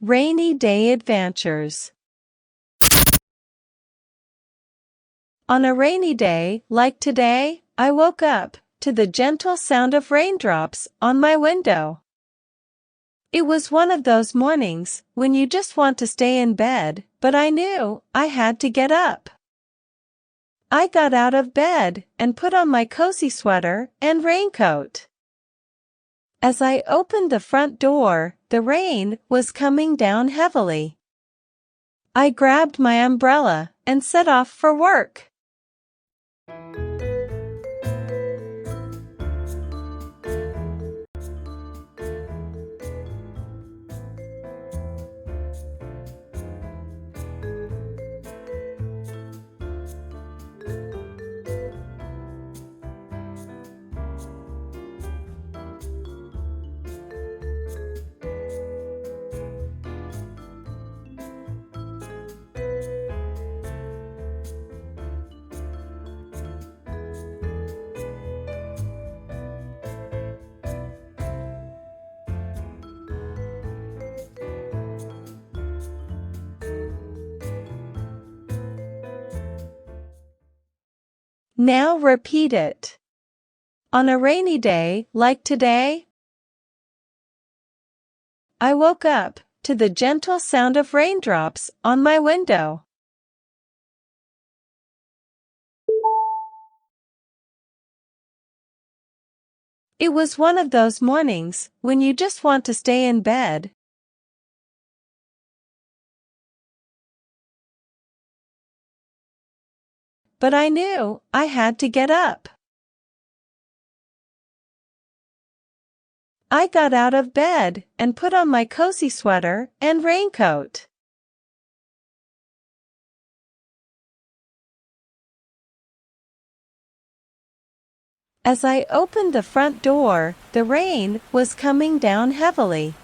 Rainy day adventures. On a rainy day, like today, I woke up to the gentle sound of raindrops on my window. It was one of those mornings when you just want to stay in bed, but I knew I had to get up. I got out of bed and put on my cozy sweater and raincoat. As I opened the front door, the rain was coming down heavily. I grabbed my umbrella and set off for work. Now repeat it. On a rainy day like today, I woke up to the gentle sound of raindrops on my window. It was one of those mornings when you just want to stay in bed. But I knew I had to get up. I got out of bed and put on my cozy sweater and raincoat. As I opened the front door, the rain was coming down heavily.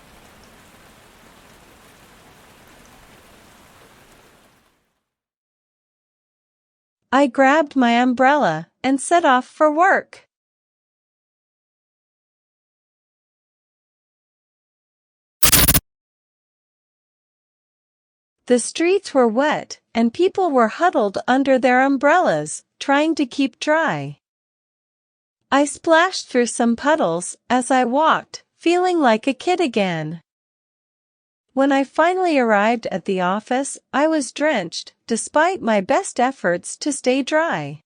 I grabbed my umbrella and set off for work. The streets were wet and people were huddled under their umbrellas, trying to keep dry. I splashed through some puddles as I walked, feeling like a kid again. When I finally arrived at the office, I was drenched, despite my best efforts to stay dry.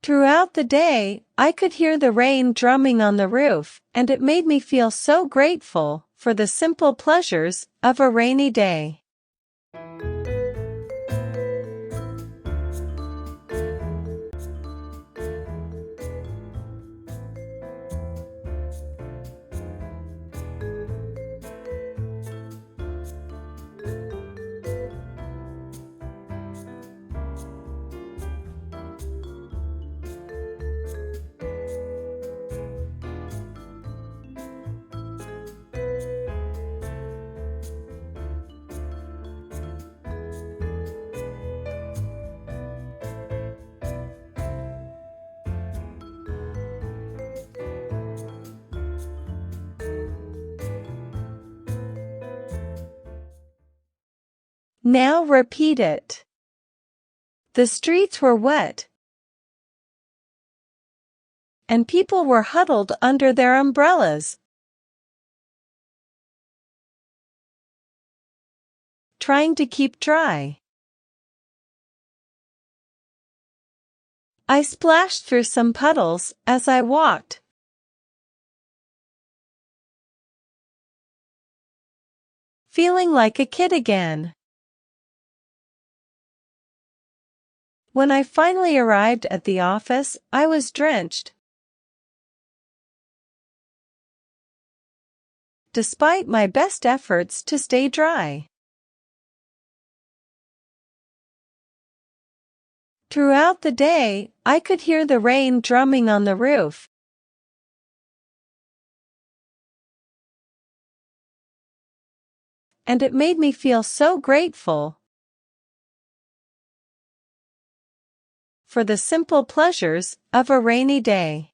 Throughout the day, I could hear the rain drumming on the roof, and it made me feel so grateful for the simple pleasures of a rainy day. Now repeat it. The streets were wet and people were huddled under their umbrellas, trying to keep dry. I splashed through some puddles as I walked, feeling like a kid again. When I finally arrived at the office, I was drenched, despite my best efforts to stay dry. Throughout the day, I could hear the rain drumming on the roof, and it made me feel so grateful for the simple pleasures of a rainy day.